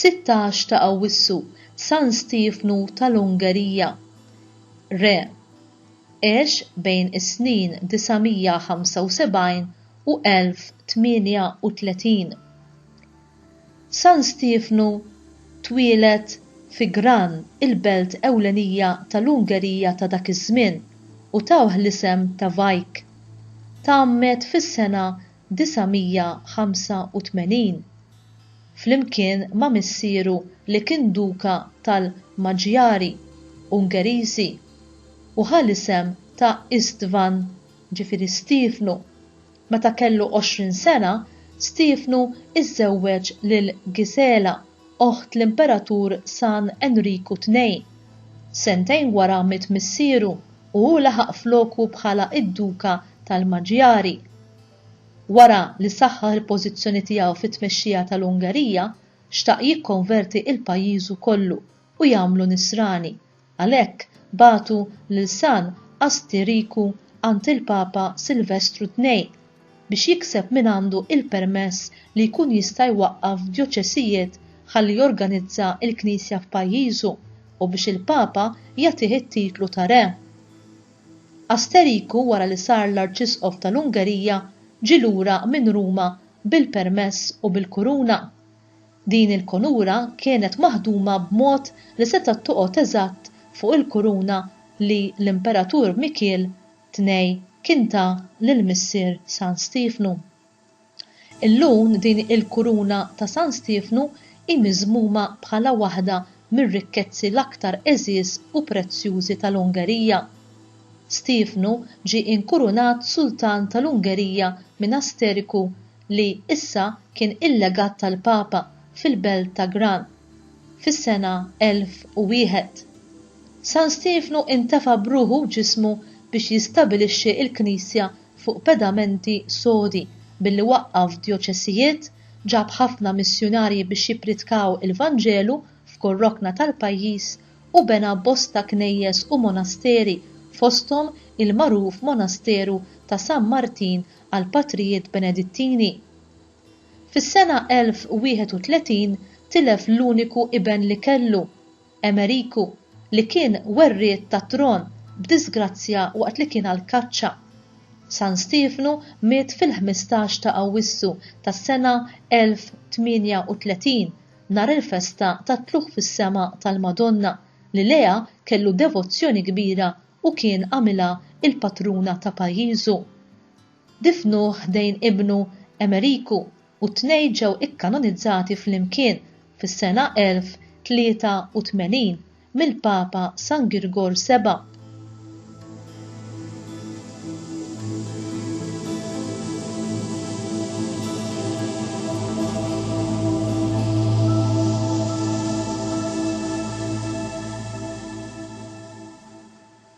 16 ta' Awwissu San Stefnu tal-Ungerija. Re għex bejn is-snin 975 u 1038. San Stefnu twieled fi Gran, il-belt ewlenija tal-Ungerija ta' dak iż-żmien, u tawh l-isem ta' Vajk. Tgħammet fis-sena 985 flimkien ma' missieru li kien duka tal-Maġjari Ungeriżi u ħal-isem ta' Istvan, ġifieri Stefnu. Meta kellu 20 sena, Stefnu iżżewweġ lil Gisela, oħt l-Imperatur San Enriku II. Sentejn wara miet missieru u hu laħaq floku bħala id-duka tal-Maġjari. Wara li saħħaħ il-pożizzjoni tiegħu fit-tmexxija tal-Ungerija, xtaq jikkonverti il-pajjiżu kollu u jagħmlu Nisrani. Għalhekk bagħtu lil San Asteriku għand il-Papa Silvestru II biex jikseb minn għandu il-permess li jkun jista' jwaqqaf djoċesijiet ħalli jorganizza l-Knisja f'pajjiżu u biex il-Papa jagħtih it-titlu ta' Re. Asteriku wara li sar l-Arċisqof tal-Ungerija ġie lura minn Ruma bil-permess u bil-kuruna. Din il-konura kienet maħduma b'mod li seta' toqgħod eżatt fuq il-kuruna li l-Imperatur Mikiel II kien ta' lill-missier San Stefnu. Illum din il-kuruna ta' San Stefnu hi miżmuma bħala waħda mir-rikkezzi l-aktar eżiż u prezzjużi tal-Ungerija. Stefnu ġie inkurunat Sultan tal-Ungerija minn Asteriku li issa kien il-legat tal-Papa fil-belt ta' Gran fis-sena 1001. San Stefnu intefa' b'ruħu ġismu biex jistabilixxi l-Knisja fuq pedamenti sodi billi waqqaf djoċesijiet, ġab ħafna missjonarji biex jippritkaw il-Vanġelu f'kull rokna tal-pajjiż u bena bosta knejjes u monasteri fosthom il-magħruf monasteru ta' San Martin għal Patrijiet Benedittini. Fis-sena 1031 tilef l-uniku iben li kellu, Emeriku, li kien werriet tat tron b'disgrazzja waqt li kien għall-kaċċa. San Stefnu miet fil-15 ta' Awwissu tas-sena 1038 nhar il-festa tat-tluħ fis-sema tal-Madonna li leha kellu devozzjoni kbira u kien għamilha il-patruna ta' pajjiżu. Difnuh ħdejn ibnu Emeriku u t-tnejn ġew ikkanonizzati flimkien fis-sena 1083 mill-Papa San Girgor VII.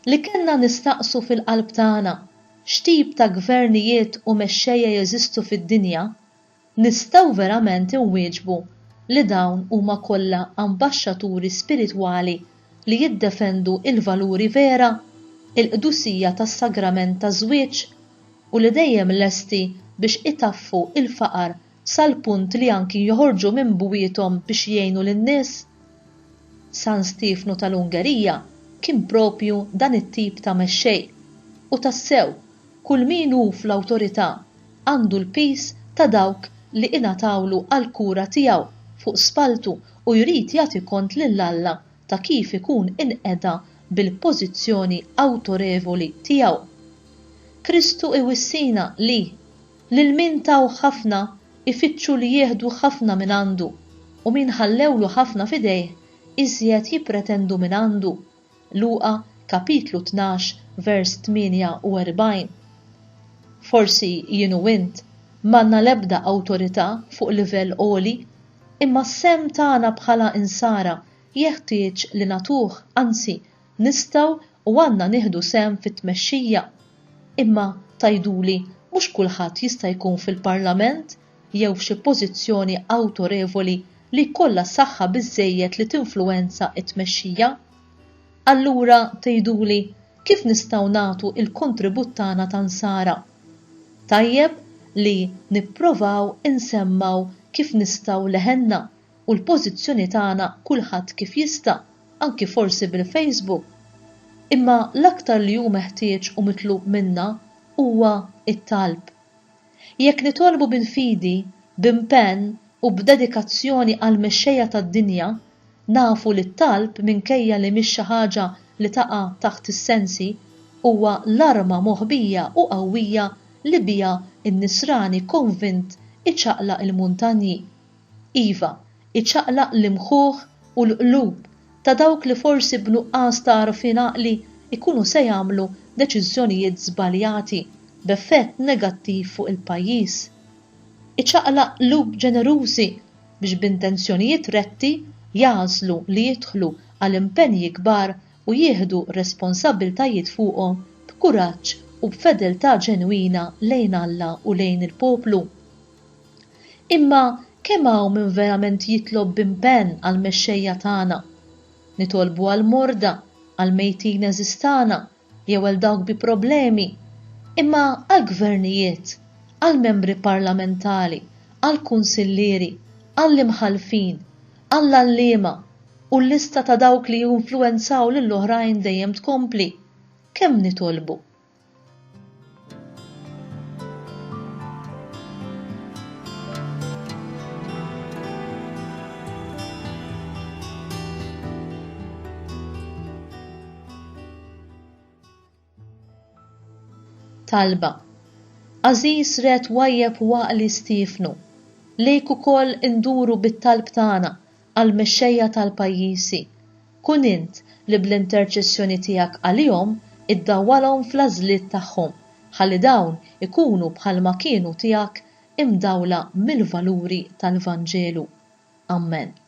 Li kellna nistaqsu fil-qalb tagħna x'tip ta' gvernijiet u mexxejja jeżistu fid-dinja, nistgħu verament inwieġbu li dawn huma kollha ambaxxaturi spiritwali li jiddefendu il-valuri vera, il-qdusija tas-sagrament taż-żwieġ u li dejjem lesti biex itaffu il-faqar sal-punt li anki joħorġu minn bwiethom biex jgħinu lin-nies. San Stefnu tal-Ungerija kien propju dan it-tip ta' mexxej u tassew kull min hu fl-awtorità għandu l-pis ta' dawk li ingħatawlu għall-kura tiegħu fuq spaltu u jrid jagħti kont lill-Alla ta' kif ikun inqeda bil-pożizzjoni awtorevoli tiegħu. Kristu iwissina li lil min taw ħafna ifittxu li jieħdu ħafna minn għandu u min ħallewlu ħafna f'idejh iżjed jippretendu minn għandu. Luqa kapitlu 12 vers 48. Forsi jien u int m'għandna l-ebda awtorità fuq livell għoli, imma s-sem tagħna bħala insara jeħtieġ li nagħtuh, anzi nistgħu u għandna nieħdu sem fit-tmexxija. Imma tgħiduli mhux kulħadd jista' jkun fil-Parlament jew f'xi pożizzjoni awtorevoli li jkollha saħħa biżżejjed li tinfluwenza t-tmexxija. Allura tgħiduli kif nistgħu nagħtu il-kontribut tagħna ta' nsara. Tajjeb li nipprovaw insemmaw kif nistgħu leħenna u l-pożizzjoni tagħna kulħadd kif jista', anki forsi bil-Facebook. Imma l-aktar li hu meħtieġ u mitlub minna huwa it-talb. Jekk nitolbu bil-fidi, b'impenn u b'dedikazzjoni għal mexxejja tad-dinja, nafu li t-talb minkejja li mhix xi ħaġa li taqa' taħt is-sensi huwa l-arma moħbija u qawwija li biha n-nisrani konvint iċaqlaq il-muntanji. Iva, iċaqlaq l-imħuħ u l-qlub ta' dawk li forsi b'nuqqas ta' għarfien għaqli ikunu se jagħmlu deċiżjonijiet żbaljati b'effett negattiv fuq il-pajjiż. Iċaqlaq qlub ġenerużi biex b'intenzjonijiet retti jażlu li jidħlu għal impenji kbar u jieħdu responsabbiltajiet fuqhom b'kuraġġ u b'fedeltà ġenwina lejn Alla u lejn il-poplu. Imma kemm hawn min verament jitlob b'impenn għal mexxejja tagħna? Nitolbu għal morda, għal mejtin eżistana, jew għal dawk bi problemi, imma għal gvernijiet, għal membri parlamentari, għal kunsillieri, għall imħalfin, għall allima u l-lista ta' dawk li jinfluwenzaw lill-oħrajn dejjem tkompli. Kemm nitolbu? Talba. Aziz ret wajjeb waqli Stifnu, lejk ukoll induru bit-talb tagħna għal mexxejja tal-pajjiżi. Kun int li bl-interċessjoni tiegħek għalihom iddawwalhom fl-għażliet tagħhom ħalli dawn ikunu bħalma kienu tiegħek imdawla mill-valuri tal-Vanġelu. Amen.